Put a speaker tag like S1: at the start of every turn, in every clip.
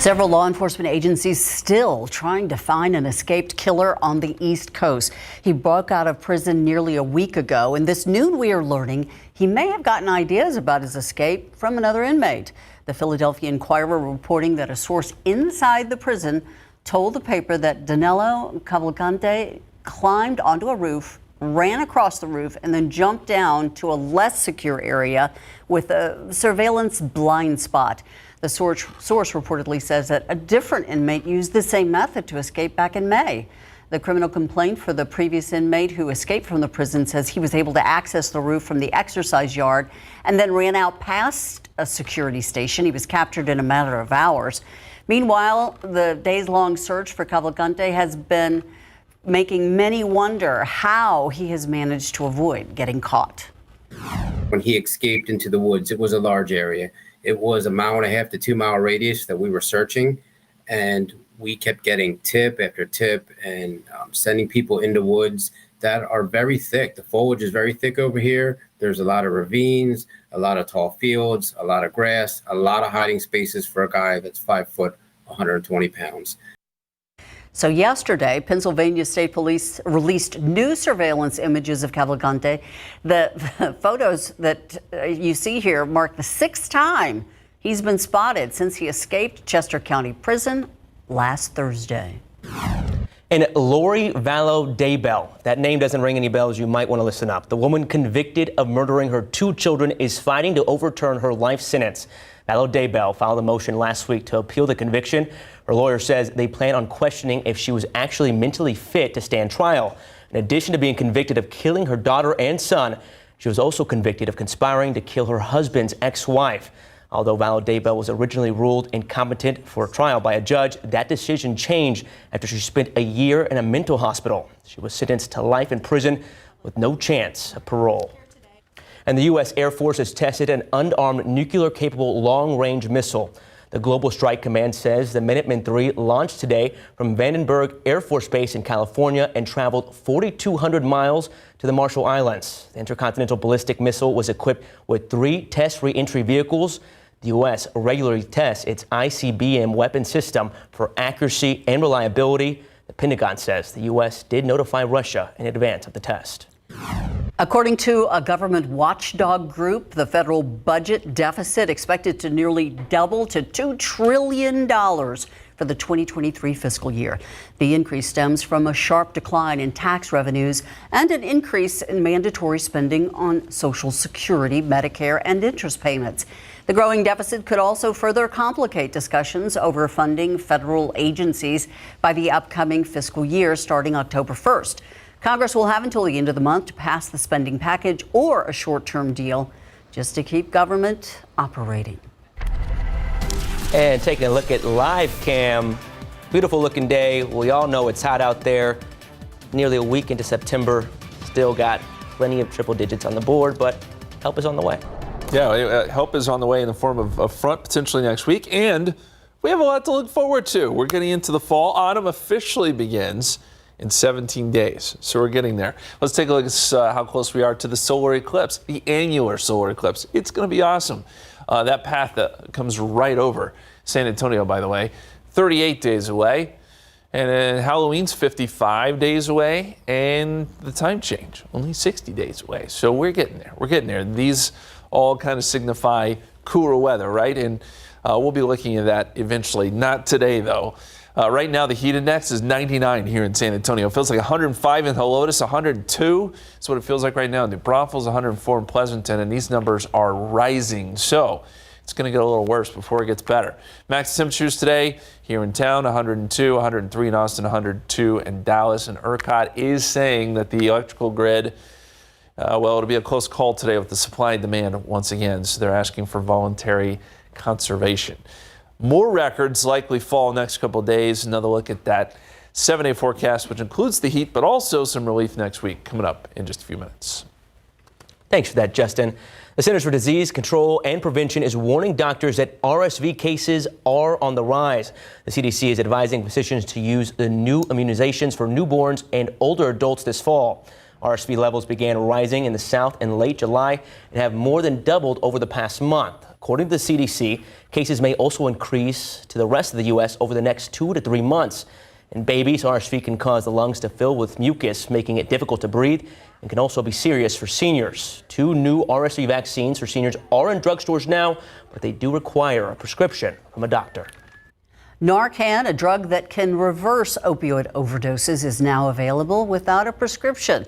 S1: Several law enforcement agencies still trying to find an escaped killer on the East Coast. He broke out of prison nearly a week ago, and this noon we are learning he may have gotten ideas about his escape from another inmate. The Philadelphia Inquirer reporting that a source inside the prison told the paper that Danilo Cavalcante climbed onto a roof, ran across the roof, and then jumped down to a less secure area with a surveillance blind spot. The source reportedly says that a different inmate used the same method to escape back in May. The criminal complaint for the previous inmate who escaped from the prison says he was able to access the roof from the exercise yard and then ran out past a security station. He was captured in a matter of hours. Meanwhile, the days-long search for Cavalcante has been making many wonder how he has managed to avoid getting caught.
S2: When he escaped into the woods, it was a large area. It was a 1.5 to 2 mile radius that we were searching, and we kept getting tip after tip and sending people into woods that are very thick. The foliage is very thick over here. There's a lot of ravines, a lot of tall fields, a lot of grass, a lot of hiding spaces for a guy that's 5 foot, 120 pounds.
S1: So yesterday, Pennsylvania State Police released new surveillance images of Cavalcante. The photos that you see here mark the 6th time he's been spotted since he escaped Chester County Prison last Thursday.
S3: And Lori Vallow Daybell, that name doesn't ring any bells. You might want to listen up. The woman convicted of murdering her 2 children is fighting to overturn her life sentence. Vallow Daybell filed a motion last week to appeal the conviction. Her lawyer says they plan on questioning if she was actually mentally fit to stand trial. In addition to being convicted of killing her daughter and son, she was also convicted of conspiring to kill her husband's ex-wife. Although Vallow Daybell was originally ruled incompetent for trial by a judge, that decision changed after she spent a year in a mental hospital. She was sentenced to life in prison with no chance of parole. And the U.S. Air Force has tested an unarmed nuclear-capable long-range missile. The Global Strike Command says the Minuteman III launched today from Vandenberg Air Force Base in California and traveled 4,200 miles to the Marshall Islands. The intercontinental ballistic missile was equipped with 3 test re-entry vehicles. The U.S. regularly tests its ICBM weapon system for accuracy and reliability. The Pentagon says the U.S. did notify Russia in advance of the test.
S1: According to a government watchdog group, the federal budget deficit expected to nearly double to $2 trillion for the 2023 fiscal year. The increase stems from a sharp decline in tax revenues and an increase in mandatory spending on Social Security, Medicare, and interest payments. The growing deficit could also further complicate discussions over funding federal agencies by the upcoming fiscal year starting October 1st. Congress will have until the end of the month to pass the spending package or a short-term deal just to keep government operating.
S3: And taking a look at live cam, beautiful looking day. We all know it's hot out there. Nearly a week into September, still got plenty of triple digits on the board, but help is on the way.
S4: Yeah, help is on the way in the form of a front potentially next week, and we have a lot to look forward to. We're getting into the fall. Autumn officially begins in 17 days, so we're getting there. Let's take a look at how close we are to the solar eclipse, the annular solar eclipse. It's going to be awesome. That path that comes right over San Antonio, by the way, 38 days away, and then Halloween's 55 days away, and the time change only 60 days away. So we're getting there. We're getting there. These all kind of signify cooler weather, right? And we'll be looking at that eventually. Not today, though. Right now, the heat index is 99 here in San Antonio. It feels like 105 in Helotes, 102. That's what it feels like right now. New Braunfels, 104 in Pleasanton, and these numbers are rising. So it's going to get a little worse before it gets better. Max temperatures today here in town, 102, 103 in Austin, 102 in Dallas. And ERCOT is saying that the electrical grid, well, it'll be a close call today with the supply and demand once again. So they're asking for voluntary conservation. More records likely fall next couple of days. Another look at that 7-day forecast, which includes the heat, but also some relief next week, coming up in just a few minutes.
S3: Thanks for that, Justin. The Centers for Disease Control and Prevention is warning doctors that RSV cases are on the rise. The CDC is advising physicians to use the new immunizations for newborns and older adults this fall. RSV levels began rising in the South in late July and have more than doubled over the past month. According to the CDC, cases may also increase to the rest of the U.S. over the next 2 to 3 months. In babies, RSV can cause the lungs to fill with mucus, making it difficult to breathe, and can also be serious for seniors. 2 new RSV vaccines for seniors are in drugstores now, but they do require a prescription from a doctor.
S1: Narcan, a drug that can reverse opioid overdoses, is now available without a prescription.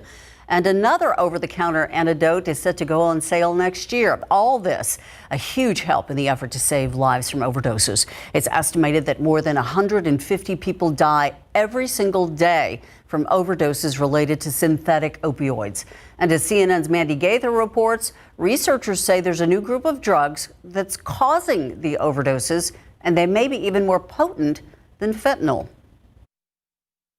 S1: And another over-the-counter antidote is set to go on sale next year. All this, a huge help in the effort to save lives from overdoses. It's estimated that more than 150 people die every single day from overdoses related to synthetic opioids. And as CNN's Mandy Gaither reports, researchers say there's a new group of drugs that's causing the overdoses, and they may be even more potent than fentanyl.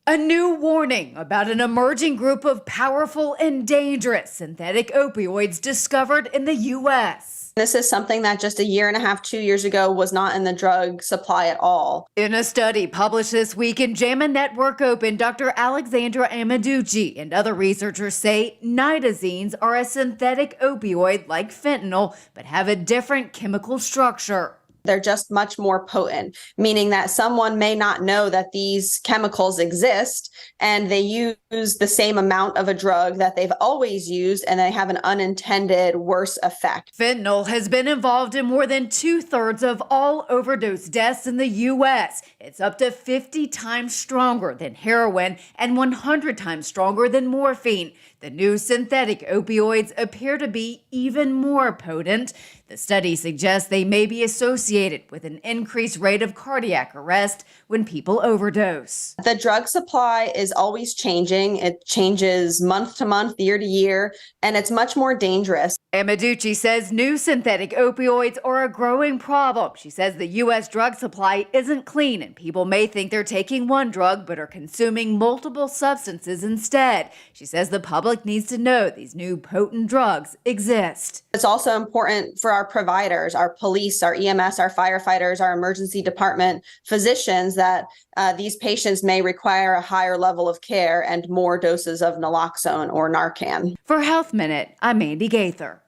S5: A new warning about an emerging group of powerful and dangerous synthetic opioids discovered in the U.S.
S6: This is something that just a year and a half, 2 years ago was not in the drug supply at all.
S5: In a study published this week in JAMA Network Open, Dr. Alexandra Amaducci and other researchers say nitazines are a synthetic opioid like fentanyl, but have a different chemical structure.
S6: They're just much more potent, meaning that someone may not know that these chemicals exist and they use the same amount of a drug that they've always used, and they have an unintended worse effect.
S5: Fentanyl has been involved in more than 2/3 of all overdose deaths in the U.S. It's up to 50 times stronger than heroin and 100 times stronger than morphine. The new synthetic opioids appear to be even more potent. The study suggests they may be associated with an increased rate of cardiac arrest when people overdose.
S6: The drug supply is always changing. It changes month to month, year to year, and it's much more dangerous.
S5: Amaducci says new synthetic opioids are a growing problem. She says the U.S. drug supply isn't clean and people may think they're taking one drug but are consuming multiple substances instead. She says the public needs to know these new potent drugs exist.
S6: It's also important for our providers, our police, our EMS, our firefighters, our emergency department physicians that these patients may require a higher level of care and more doses of naloxone or Narcan.
S5: For Health Minute, I'm Mandy Gaither.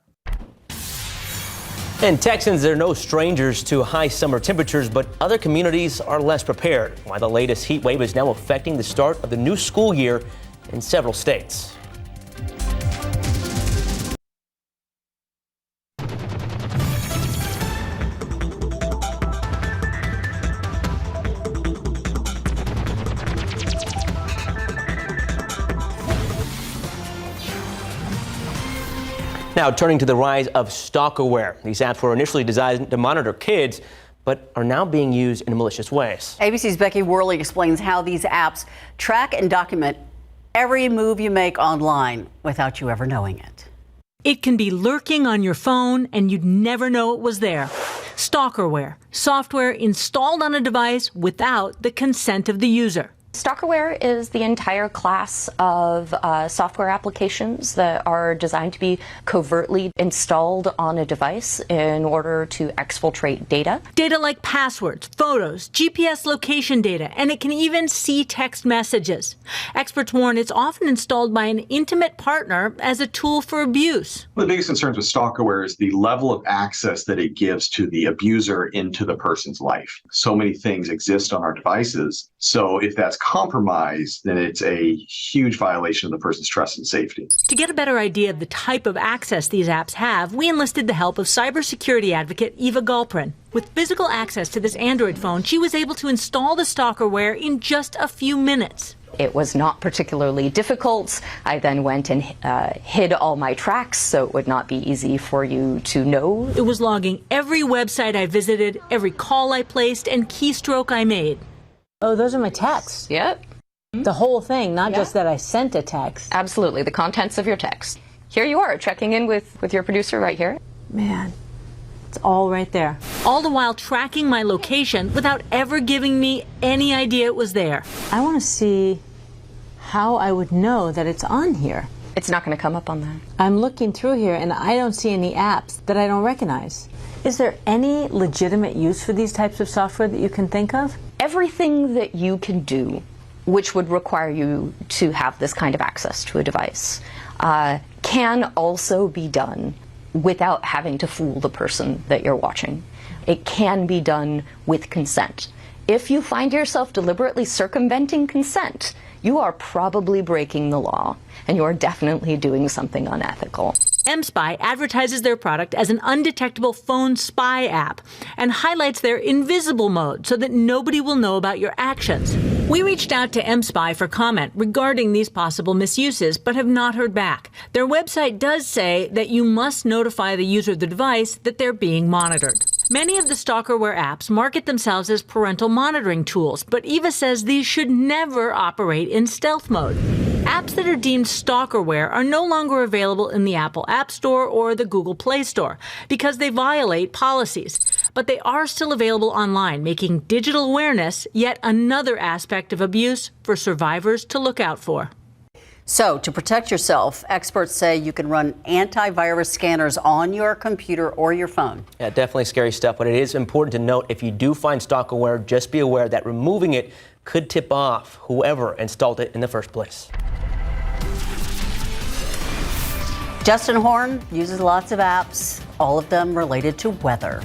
S3: And Texans are no strangers to high summer temperatures, but other communities are less prepared. Why the latest heat wave is now affecting the start of the new school year in several states. Now, turning to the rise of stalkerware. These apps were initially designed to monitor kids, but are now being used in malicious ways.
S1: ABC's Becky Worley explains how these apps track and document every move you make online without you ever knowing it.
S7: It can be lurking on your phone and you'd never know it was there. Stalkerware, software installed on a device without the consent of the user.
S8: Stalkerware is the entire class of software applications that are designed to be covertly installed on a device in order to exfiltrate data.
S7: Data like passwords, photos, GPS location data, and it can even see text messages. Experts warn it's often installed by an intimate partner as a tool for abuse.
S9: One of the biggest concerns with stalkerware is the level of access that it gives to the abuser into the person's life. So many things exist on our devices, so if that's compromised, then it's a huge violation of the person's trust and safety.
S7: To get a better idea of the type of access these apps have, we enlisted the help of cybersecurity advocate Eva Galprin. With physical access to this Android phone, she was able to install the stalkerware in just a few minutes.
S8: It was not particularly difficult. I then went and hid all my tracks so it would not be easy for you to know.
S7: It was logging every website I visited, every call I placed, and keystroke I made.
S10: Oh, those are my texts.
S8: Yep.
S10: The whole thing, not just that I sent a text.
S8: Absolutely, the contents of your text. Here you are, checking in with your producer right here.
S10: Man, it's all right there.
S7: All the while tracking my location without ever giving me any idea it was there.
S10: I want to see how I would know that it's on here.
S8: It's not going to come up on that.
S10: I'm looking through here and I don't see any apps that I don't recognize. Is there any legitimate use for these types of software that you can think of?
S8: Everything that you can do, which would require you to have this kind of access to a device, can also be done without having to fool the person that you're watching. It can be done with consent. If you find yourself deliberately circumventing consent, you are probably breaking the law, and you are definitely doing something unethical.
S7: mSpy advertises their product as an undetectable phone spy app and highlights their invisible mode so that nobody will know about your actions. We reached out to mSpy for comment regarding these possible misuses, but have not heard back. Their website does say that you must notify the user of the device that they're being monitored. Many of the stalkerware apps market themselves as parental monitoring tools, but Eva says these should never operate in stealth mode. Apps that are deemed stalkerware are no longer available in the Apple App Store or the Google Play Store because they violate policies. But they are still available online, making digital awareness yet another aspect of abuse for survivors to look out for.
S1: So, to protect yourself, experts say you can run antivirus scanners on your computer or your phone.
S3: Yeah, definitely scary stuff, but it is important to note if you do find stalkerware, just be aware that removing it could tip off whoever installed it in the first place.
S1: Justin Horn uses lots of apps, all of them related to weather.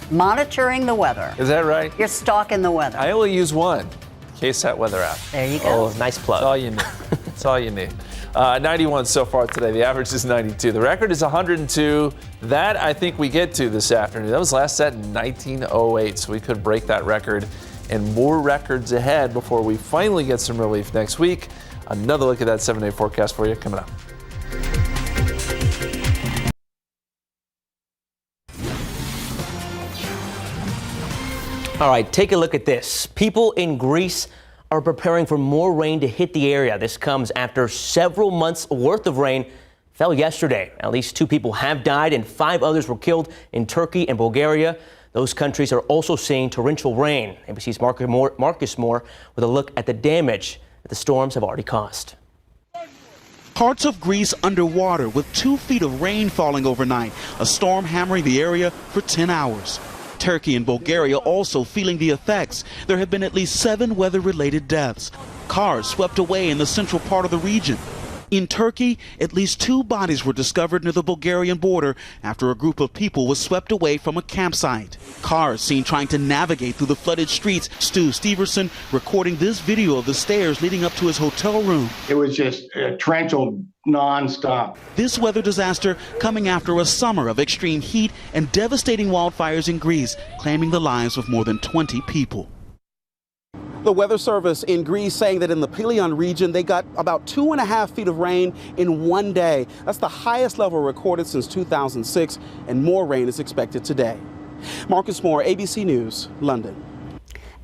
S1: Monitoring the weather.
S4: Is that right?
S1: You're stalking the weather.
S4: I only use one, KSAT weather app.
S1: There you go.
S3: Oh, nice plug.
S4: That's all you need. That's all you need. 91 so far today. The average is 92. The record is 102. That I think we get to this afternoon. That was last set in 1908, so we could break that record. And more records ahead before we finally get some relief next week. Another look at that 7-day forecast for you coming up.
S3: All right, take a look at this. People in Greece are preparing for more rain to hit the area. This comes after several months worth of rain fell yesterday. At least 2 people have died and 5 others were killed in Turkey and Bulgaria. Those countries are also seeing torrential rain. ABC's Marcus Moore with a look at the damage that the storms have already caused.
S11: Parts of Greece underwater with 2 feet of rain falling overnight. A storm hammering the area for 10 hours. Turkey and Bulgaria also feeling the effects. There have been at least 7 weather-related deaths. Cars swept away in the central part of the region. In Turkey, at least 2 bodies were discovered near the Bulgarian border after a group of people was swept away from a campsite. Cars seen trying to navigate through the flooded streets. Stu Steverson recording this video of the stairs leading up to his hotel room.
S12: It was just torrential non-stop.
S11: This weather disaster coming after a summer of extreme heat and devastating wildfires in Greece, claiming the lives of more than 20 people.
S13: The Weather Service in Greece saying that in the Pelion region, they got about 2.5 feet of rain in one day. That's the highest level recorded since 2006, and more rain is expected today. Marcus Moore, ABC News, London.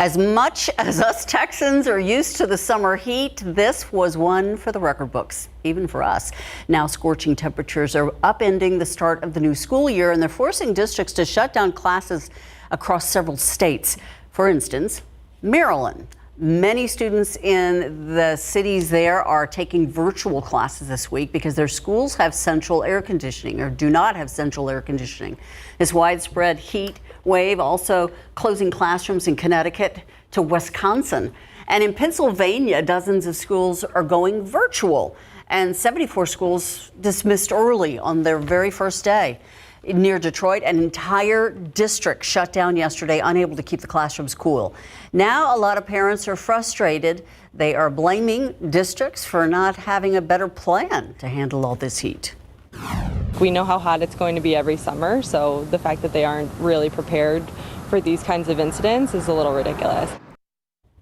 S1: As much as us Texans are used to the summer heat, this was one for the record books, even for us. Now scorching temperatures are upending the start of the new school year, and they're forcing districts to shut down classes across several states. For instance, Maryland. Many students in the cities there are taking virtual classes this week because their schools have central air conditioning or do not have central air conditioning. This widespread heat wave also closing classrooms in Connecticut to Wisconsin. And in Pennsylvania, dozens of schools are going virtual, and 74 schools dismissed early on their very first day. Near Detroit, an entire district shut down yesterday, unable to keep the classrooms cool. Now, a lot of parents are frustrated. They are blaming districts for not having a better plan to handle all this heat.
S14: We know how hot it's going to be every summer, so the fact that they aren't really prepared for these kinds of incidents is a little ridiculous.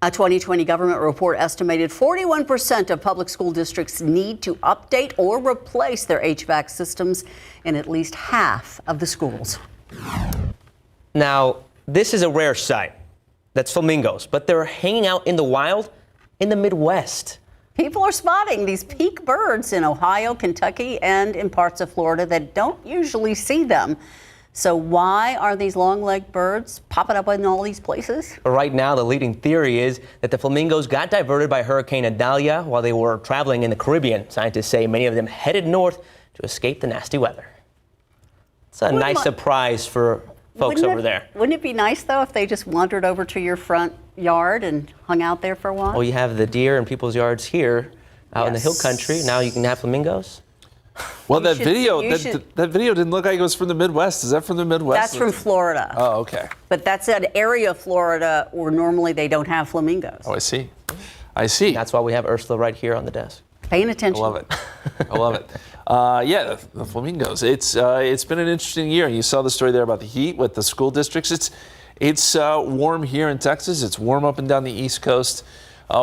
S1: A 2020 government report estimated 41% of public school districts need to update or replace their HVAC systems in at least half of the schools.
S3: Now, this is a rare sight. That's flamingos, but they're hanging out in the wild in the Midwest.
S1: People are spotting these peak birds in Ohio, Kentucky, and in parts of Florida that don't usually see them. So why are these long-legged birds popping up in all these places?
S3: Right now, the leading theory is that the flamingos got diverted by Hurricane Idalia while they were traveling in the Caribbean. Scientists say many of them headed north to escape the nasty weather. It's a nice surprise for folks over there.
S1: Wouldn't it be nice, though, if they just wandered over to your front yard and hung out there for a while?
S3: Well, you have the deer in people's yards here out in the hill country. Now you can have flamingos.
S4: Well, that video didn't look like it was from the Midwest. Is that from the Midwest?
S1: That's from Florida.
S4: Oh, okay.
S1: But that's an area of Florida where normally they don't have flamingos.
S4: Oh, I see. I see.
S3: That's why we have Ursula right here on the desk.
S1: Paying attention.
S4: I love it. I love it. Yeah, the flamingos. It's been an interesting year. You saw the story there about the heat with the school districts. It's warm here in Texas. It's warm up and down the East Coast.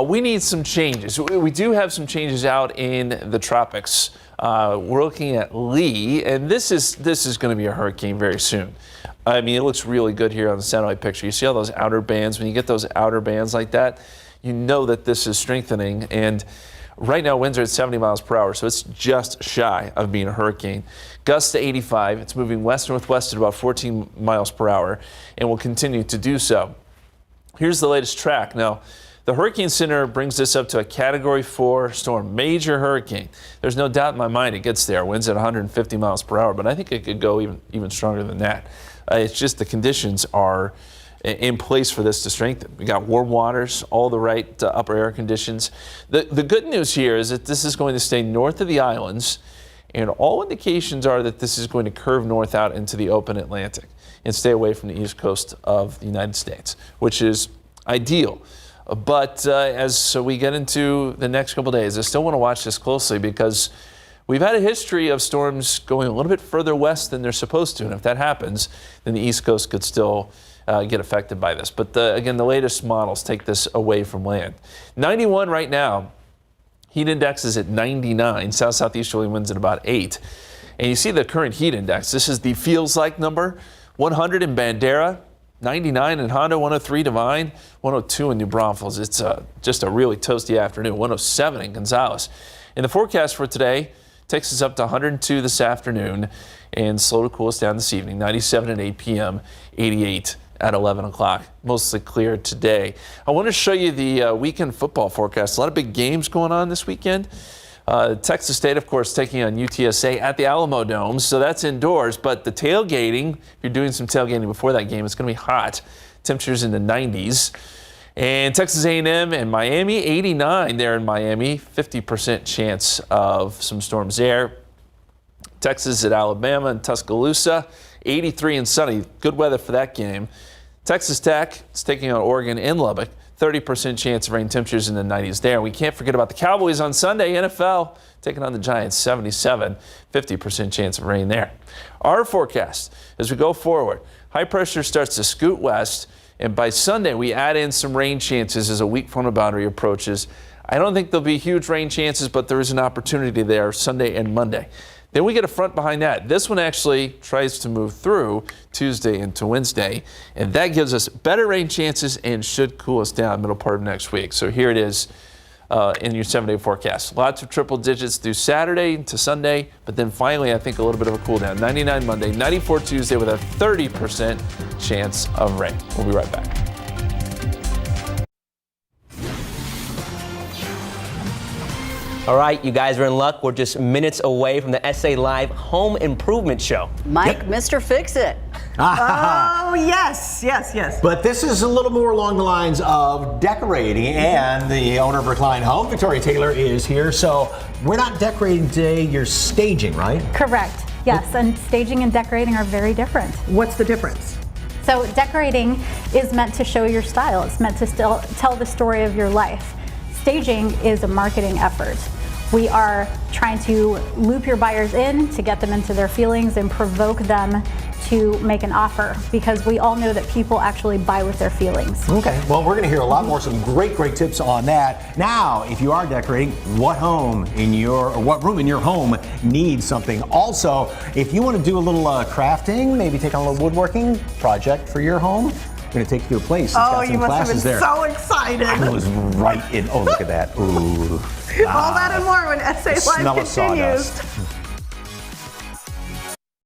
S4: We need some changes. We do have some changes out in the tropics. We're looking at Lee, and this is going to be a hurricane very soon. I mean, it looks really good here on the satellite picture. You see all those outer bands. When you get those outer bands like that, you know that this is strengthening. And right now, winds are at 70 miles per hour, so it's just shy of being a hurricane. Gusts to 85. It's moving west-northwest at about 14 miles per hour, and will continue to do so. Here's the latest track. Now, the Hurricane Center brings this up to a Category 4 storm, major hurricane. There's no doubt in my mind it gets there. Winds at 150 miles per hour, but I think it could go even stronger than that. It's just the conditions are in place for this to strengthen. We got warm waters, all the right upper air conditions. The good news here is that this is going to stay north of the islands, and all indications are that this is going to curve north out into the open Atlantic and stay away from the east coast of the United States, which is ideal. But as we get into the next couple days, I still want to watch this closely because we've had a history of storms going a little bit further west than they're supposed to. And if that happens, then the East Coast could still get affected by this. But again, the latest models take this away from land. 91 right now. Heat index is at 99. South-southeasterly winds at about 8. And you see the current heat index. This is the feels like number. 100 in Bandera. 99 in Honda, 103 Divine, 102 in New Braunfels. It's just a really toasty afternoon. 107 in Gonzales. In the forecast for today, takes us up to 102 this afternoon and slow to cool us down this evening. 97 at 8 p.m., 88 at 11 o'clock. Mostly clear today. I want to show you the weekend football forecast. A lot of big games going on this weekend. Texas State, of course, taking on UTSA at the Alamo Dome, so that's indoors. But the tailgating, if you're doing some tailgating before that game, it's going to be hot. Temperatures in the 90s. And Texas A&M and Miami, 89 there in Miami. 50% chance of some storms there. Texas at Alabama and Tuscaloosa, 83 and sunny. Good weather for that game. Texas Tech is taking on Oregon in Lubbock. 30% chance of rain, temperatures in the 90s there. We can't forget about the Cowboys on Sunday. NFL taking on the Giants, 77, 50% chance of rain there. Our forecast as we go forward, high pressure starts to scoot west, and by Sunday we add in some rain chances as a weak frontal boundary approaches. I don't think there'll be huge rain chances, but there is an opportunity there Sunday and Monday. Then we get a front behind that. This one actually tries to move through Tuesday into Wednesday, and that gives us better rain chances and should cool us down middle part of next week. So here it is in your 7-day forecast. Lots of triple digits through Saturday to Sunday, but then finally I think a little bit of a cool down. 99 Monday, 94 Tuesday with a 30% chance of rain. We'll be right back.
S3: All right, you guys are in luck. We're just minutes away from the SA Live Home Improvement Show.
S1: Mike, Mr. Fix-It.
S15: Oh, yes. But this is a little more along the lines of decorating, and the owner of Recline Home, Victoria Taylor, is here. So we're not decorating today, you're staging, right?
S16: Correct, yes, and staging and decorating are very different.
S17: What's the difference?
S16: So decorating is meant to show your style. It's meant to still tell the story of your life. Staging is a marketing effort. We are trying to loop your buyers in to get them into their feelings and provoke them to make an offer, because we all know that people actually buy with their feelings.
S15: Okay, well, we're going to hear a lot more, some great tips on that. Now, if you are decorating, what room in your home needs something? Also, if you want to do a little crafting, maybe take on a little woodworking project for your home, I'm going to take you to a place that's got some classes there.
S17: Oh, you must have been so excited.
S15: I was right in. Oh, look at that. Ooh.
S17: All that and more when SA Live continues.
S15: Sawdust.